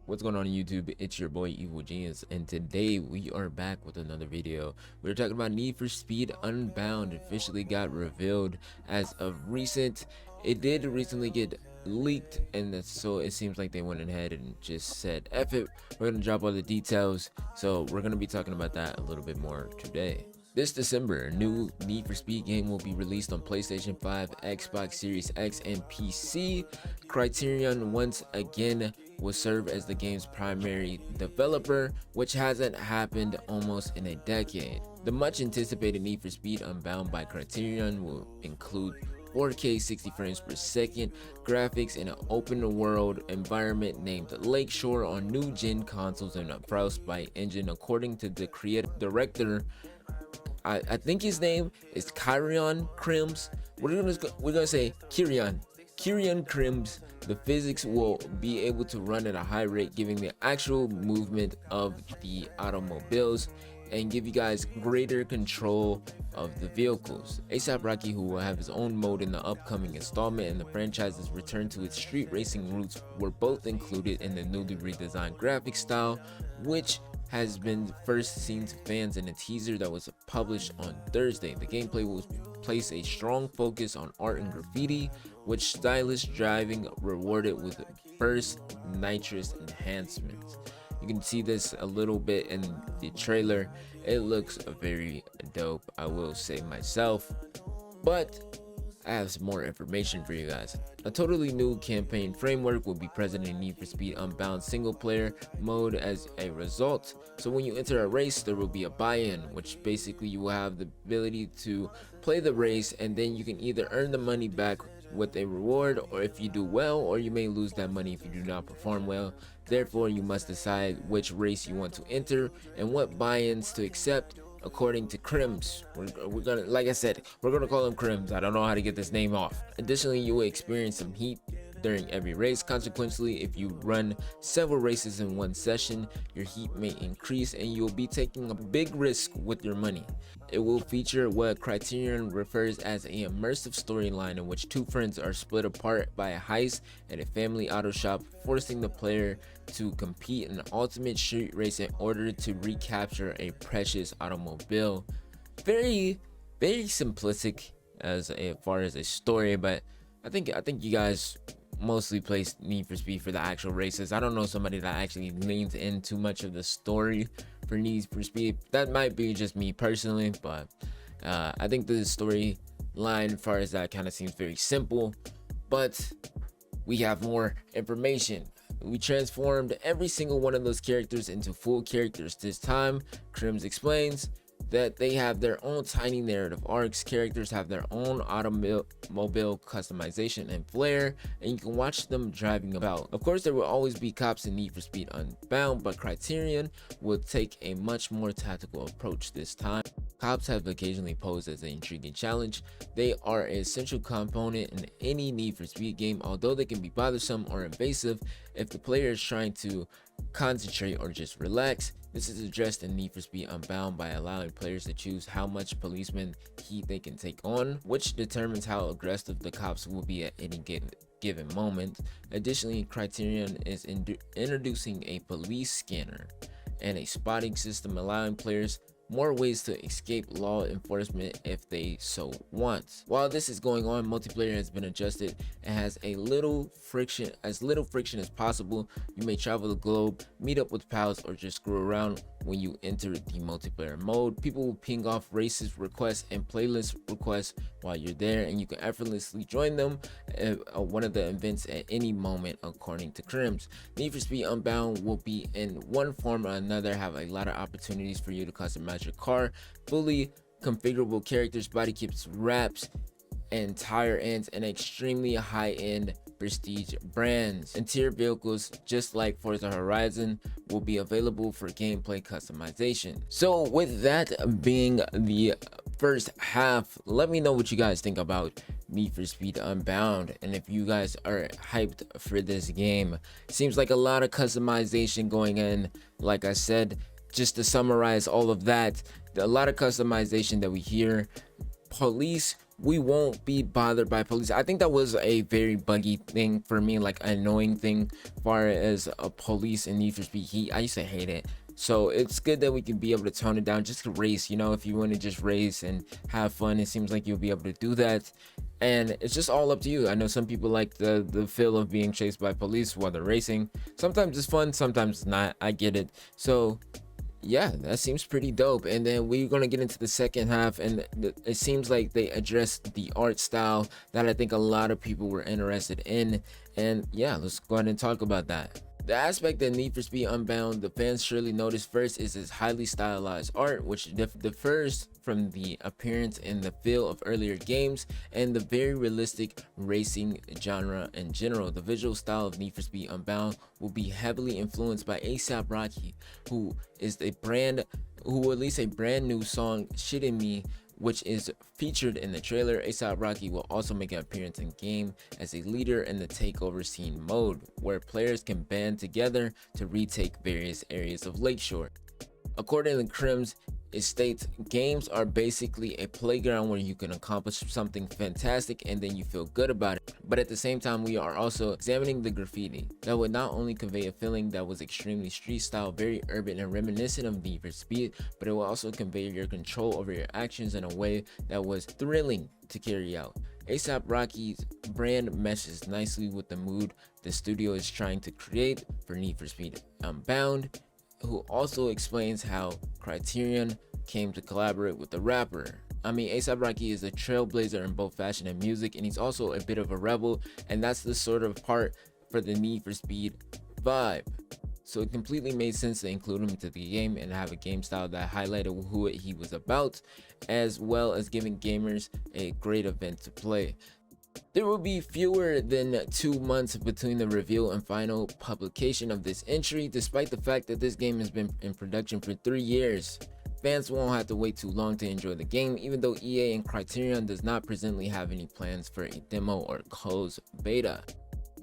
What's going on YouTube? It's your boy Evil Genius, and today we are back with another video. We're talking about Need for Speed Unbound. Officially got revealed as of recent. It did recently get leaked, and so it seems like they went ahead and just said F it, we're gonna drop all the details. So we're gonna be talking about that a little bit more today. This December, a new Need for Speed game will be released on PlayStation 5, Xbox Series X, and PC. Criterion once again will serve as the game's primary developer, which hasn't happened almost in a decade. The much anticipated Need for Speed Unbound by Criterion will include 4K 60 frames per second graphics in an open world environment named Lakeshore on new gen consoles and a Frostbite engine, according to the creative director. I think his name is Kyrion Crims. We're gonna say Kyrion Crims. The physics will be able to run at a high rate, giving the actual movement of the automobiles and give you guys greater control of the vehicles. A$AP Rocky, who will have his own mode in the upcoming installment, and the franchise's return to its street racing roots were both included in the newly redesigned graphic style, which has been first seen to fans in a teaser that was published on Thursday. The gameplay will place a strong focus on art and graffiti, which stylish driving rewarded with burst nitrous enhancements. You can see this a little bit in the trailer. It looks very dope, I will say myself, but I have some more information for you guys. A totally new campaign framework will be present in Need for Speed Unbound single player mode as a result. So when you enter a race, there will be a buy-in, which basically you will have the ability to play the race, and then you can either earn the money back with a reward, or if you do well, or you may lose that money if you do not perform well. Therefore, you must decide which race you want to enter and what buy-ins to accept. According to Crims, we're gonna, like I said, we're gonna call him Crims. I don't know how to get this name off. Additionally, you will experience some heat during every race. Consequently, if you run several races in one session, your heat may increase and you'll be taking a big risk with your money. It will feature what Criterion refers as an immersive storyline in which two friends are split apart by a heist at a family auto shop, forcing the player to compete in an ultimate street race in order to recapture a precious automobile. Very simplistic as far as a story, but I think you guys mostly play Need for Speed for the actual races. I don't know somebody that actually leans in too much of the story for Need for Speed. That might be just me personally, but I think the storyline as far as that kind of seems very simple. But we have more information. We transformed every single one of those characters into full characters this time. Crims explains that they have their own tiny narrative arcs. Characters have their own automobile customization and flair, and you can watch them driving about. Of course, there will always be cops in Need for Speed Unbound, but Criterion will take a much more tactical approach this time. Cops have occasionally posed as an intriguing challenge. They are an essential component in any Need for Speed game, although they can be bothersome or invasive if the player is trying to concentrate or just relax. This is addressed in Need for Speed Unbound by allowing players to choose how much policeman heat they can take on, which determines how aggressive the cops will be at any given moment. Additionally, Criterion is introducing a police scanner and a spotting system, allowing players more ways to escape law enforcement if they so want. While this is going on, multiplayer has been adjusted and has as little friction as possible. You may travel the globe, meet up with pals, or just screw around when you enter the multiplayer mode. People will ping off races requests and playlist requests while you're there, and you can effortlessly join them at one of the events at any moment, according to Crims. Need for Speed Unbound will be in one form or another have a lot of opportunities for you to customize your car, fully configurable characters, body kits, wraps, and tire ends, and extremely high-end prestige brands. Interior vehicles, just like Forza Horizon, will be available for gameplay customization. So with that being the first half, let me know what you guys think about Need for Speed Unbound, and if you guys are hyped for this game. Seems like a lot of customization going in. Like I said, just to summarize all of that, a lot of customization that we hear. Police we won't be bothered by police. I think that was a very buggy thing for me, like annoying thing, far as a police in Need for Speed Heat. I used to hate it. So it's good that we can be able to tone it down just to race. You know, if you want to just race and have fun, it seems like you'll be able to do that. And it's just all up to you. I know some people like the feel of being chased by police while they're racing. Sometimes it's fun, sometimes it's not. I get it. So yeah, that seems pretty dope. And then we're gonna get into the second half, and it seems like they addressed the art style that I think a lot of people were interested in. And yeah, let's go ahead and talk about that. The aspect that Need for Speed Unbound the fans surely noticed first is its highly stylized art, which differs from the appearance and the feel of earlier games, and the very realistic racing genre in general. The visual style of Need for Speed Unbound will be heavily influenced by A$AP Rocky, who released a brand new song, Shitting Me, which is featured in the trailer. A$AP Rocky will also make an appearance in game as a leader in the takeover scene mode, where players can band together to retake various areas of Lakeshore. According to Crims, it states games are basically a playground where you can accomplish something fantastic and then you feel good about it. But at the same time, we are also examining the graffiti that would not only convey a feeling that was extremely street style, very urban and reminiscent of Need for Speed, but it will also convey your control over your actions in a way that was thrilling to carry out. A$AP Rocky's brand meshes nicely with the mood the studio is trying to create for Need for Speed Unbound, who also explains how Criterion came to collaborate with the rapper. I mean, A$AP Rocky is a trailblazer in both fashion and music, and he's also a bit of a rebel, and that's the sort of part for the Need for Speed vibe. So it completely made sense to include him into the game and have a game style that highlighted who he was about, as well as giving gamers a great event to play. There will be fewer than 2 months between the reveal and final publication of this entry, despite the fact that this game has been in production for 3 years. Fans won't have to wait too long to enjoy the game, even though EA and Criterion does not presently have any plans for a demo or closed beta.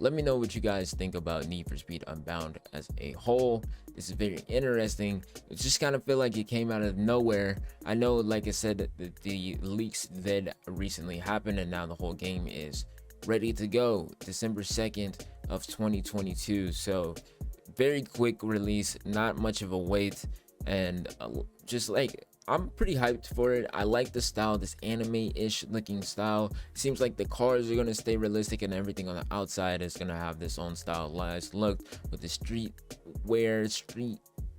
Let me know what you guys think about Need for Speed Unbound as a whole. This is very interesting. It just kind of feel like it came out of nowhere. I know, like I said, the leaks did recently happen, and now the whole game is ready to go December 2nd of 2022. So very quick release, not much of a wait, and just like, I'm pretty hyped for it. I like the style, this anime-ish looking style. It seems like the cars are gonna stay realistic, and everything on the outside is gonna have this own stylized look with the street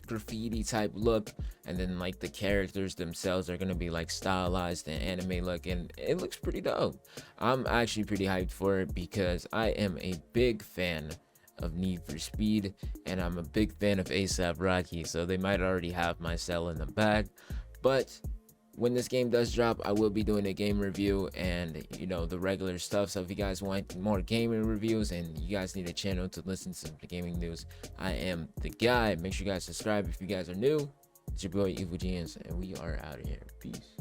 graffiti type look, and then like the characters themselves are gonna be like stylized and anime look, and it looks pretty dope. I'm actually pretty hyped for it because I am a big fan of Need for Speed, and I'm a big fan of A$AP Rocky, so they might already have my cell in the bag. But when this game does drop, I will be doing a game review and, you know, the regular stuff. So if you guys want more gaming reviews and you guys need a channel to listen to the gaming news, I am the guy. Make sure you guys subscribe if you guys are new. It's your boy Evil Genius, and we are out of here. Peace.